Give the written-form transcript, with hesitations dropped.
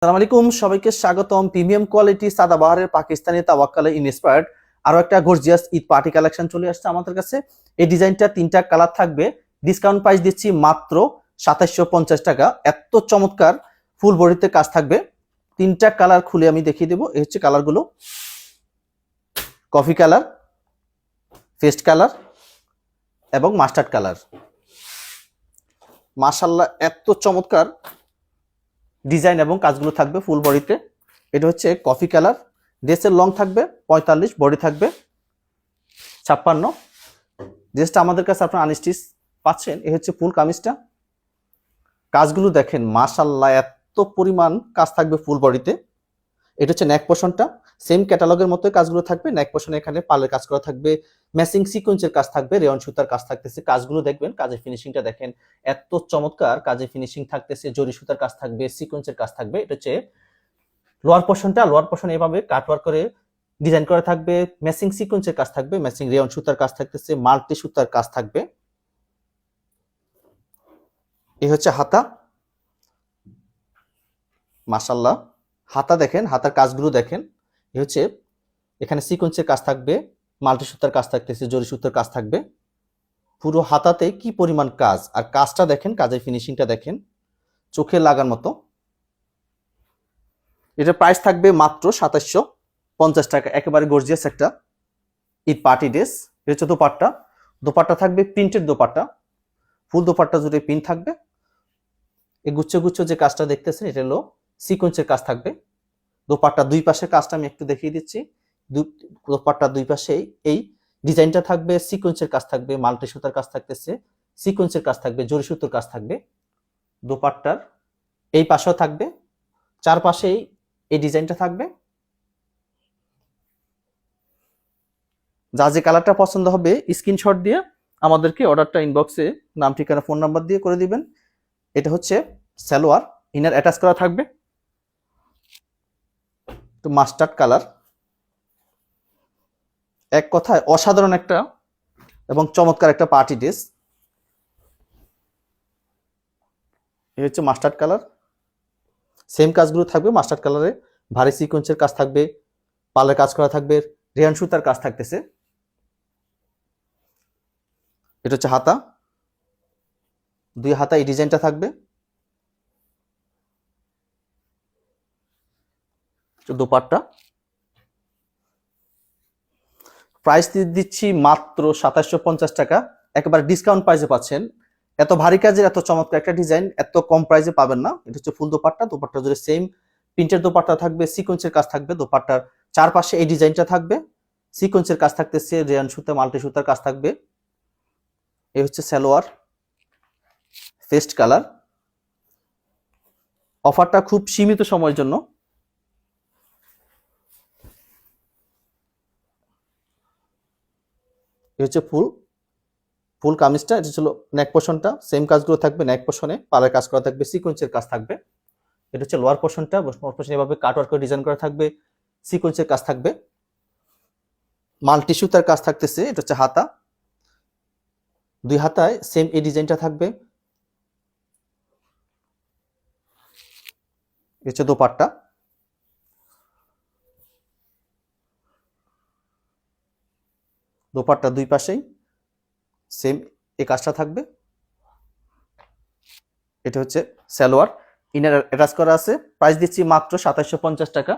আসসালামু আলাইকুম, সবাইকে স্বাগতম। প্রিমিয়াম কোয়ালিটি সাদাবাহারের পাকিস্তানি তাওয়াক্কালে ইন্সপায়ার্ড আরো একটা গর্জিয়াস ঈদ পার্টি কালেকশন চলে আসছে আমাদের কাছে। এই ডিজাইনটা তিনটা কালার থাকবে। ডিসকাউন্ট প্রাইস দিচ্ছি মাত্র 2750 টাকা। এত চমৎকার ফুল বডিতে কাজ থাকবে। তিনটা কালার খুলে আমি দেখিয়ে দেবো। এই হচ্ছে কালারগুলো: কফি কালার, পেস্ট কালার এবং মাস্টার্ড কালার। মাশাআল্লাহ, এত চমৎকার ডিজাইন এবং কাজগুলো থাকবে ফুল বডিতে। এটা হচ্ছে কফি কালার। ড্রেসের লং থাকবে 45, বডি থাকবে 56। ড্রেসটা আমাদের কাছে আপনার আনস্টিচ পাচ্ছেন। এই হচ্ছে ফুল কামিজটা। কাজগুলো দেখেন, মাশাআল্লাহ, এত পরিমাণ কাজ থাকবে ফুল বডিতে। এটা হচ্ছে নেক পোর্শনটা। সেম ক্যাটালগের মতোই কাজগুলো থাকবে। নেক পোর্শনে এখানে পার্লের কাজ করা থাকবে, ম্যাচিং সিকোয়েন্সের কাজ থাকবে, রেয়ন সুতার কাজ থাকতেছে। কাজগুলো দেখবেন, কাজের ফিনিশিংটা দেখেন, এত চমৎকার কাজের ফিনিশিং থাকতেছে। জরি সুতার কাজ থাকবে, সিকোয়েন্সের কাজ থাকবে। এটা হচ্ছে লোয়ার পোর্শনটা। লোয়ার পোর্শন এভাবে কাটওয়ার্ক করে ডিজাইন করা থাকবে, ম্যাচিং সিকোয়েন্সের কাজ থাকবে, ম্যাচিং রেয়ন সুতার কাজ থাকতেছে, মাল্টি সুতার কাজ থাকবে। এই হচ্ছে হাতা। মাশাআল্লাহ, হাতা দেখেন, হাতার কাজগুলো দেখেন। এই হচ্ছে এখানে সিকোয়েন্সের কাজ থাকবে, মাল্টি সুতার কাজ থাকতেছে, জরি সুতার কাজ থাকবে। পুরো হাতাতে কি পরিমাণ কাজ, আর কাজটা দেখেন, কাজের ফিনিশিংটা দেখেন, চোখে লাগার মতো। এটার প্রাইস থাকবে মাত্র 2750 টাকা। একেবারে গর্জিয়াস একটা ঈদ পার্টি ড্রেস। এটা হচ্ছে দোপাট্টা। দোপাট্টা থাকবে প্রিন্টেড দোপাট্টা। ফুল দোপাট্টা জুড়ে প্রিন্ট থাকবে। এই গুচ্ছ গুচ্ছ যে কাজটা দেখতেছেন, এটা হলো সিকোয়েন্সের কাজ থাকবে। দোপাট্টা দুই পাশে কাজটা আমি একটু দেখিয়ে দিচ্ছি। দোপাট্টা দুই পাশে এই ডিজাইনটা থাকবে, সিকোয়েন্সের কাজ থাকবে, মাল্টি সুতার কাজ থাকতেছে, সিকোয়েন্সের কাজ থাকবে, জরি সুতোর কাজ থাকবে। দোপাট্টার এই পাশেও থাকবে, চারপাশেই এই ডিজাইনটা থাকবে। যা যে কালারটা পছন্দ হবে স্ক্রিনশট দিয়ে আমাদেরকে অর্ডারটা ইনবক্সে নাম, ঠিকানা, ফোন নাম্বার দিয়ে করে দিবেন। এটা হচ্ছে সালোয়ার, ইনার অ্যাটাচ করা থাকবে। তো মাস্টার্ড কালার, এক কথায় অসাধারণ একটা এবং চমৎকার একটা পার্টি ড্রেস। এই হচ্ছে মাস্টার্ড কালার। সেম কাজগুলো থাকবে মাস্টার্ড কালারে। ভারী সিকোয়েন্সের কাজ থাকবে, পালের কাজ করা থাকবে, রেয়ান সুতার কাজ থাকতেছে। এটা হচ্ছে হাতা। দুই হাতা এই ডিজাইনটা থাকবে। দোপাট্টা প্রাইস দিচ্ছি মাত্র 2750 টাকা। একেবারে ডিসকাউন্ট প্রাইসে পাচ্ছেন। এত ভারী কাজের এত চমৎকার একটা ডিজাইন এত কম প্রাইসে পাবেন না। এটা হচ্ছে ফুল দোপাট্টা। দোপাট্টা জুড়ে সেম প্রিন্টের দোপাট্টা থাকবে, সিকোয়েন্সের কাজ থাকবে। দোপাট্টার চারপাশে এই ডিজাইনটা থাকবে, সিকোয়েন্সের কাজ থাকতেছে, রেয়ান সুতা, মাল্টি সুতার কাজ থাকবে। এই হচ্ছে সালোয়ার, পেস্ট কালার। অফারটা খুব সীমিত সময়ের জন্য। এই হচ্ছে ফুল কামিজটা। এটা ছিল নেক পোর্শনটা। সেম কাজগুলো থাকবে নেক পোর্শনে, পালের কাজ করা থাকবে, সিকোয়েন্সের কাজ থাকবে। এটা হচ্ছে লোয়ার পোর্শনটা। লোয়ার পোর্শন এভাবে কাটওয়ার্ক করে ডিজাইন করা থাকবে, সিকোয়েন্সের কাজ থাকবে, মাল্টি সুতার কাজ থাকতেছে। এটা হচ্ছে হাতা। দুই হাতায় সেম এই ডিজাইনটা থাকবে। এটা হচ্ছে দোপাট্টা। দোপাট্টা দুই পাশেই সেম এই কাজটা থাকবে। এটা হচ্ছে সালোয়ার, ইনার অ্যাটাচ করা আছে। প্রাইস দিচ্ছি মাত্র 2750 টাকা।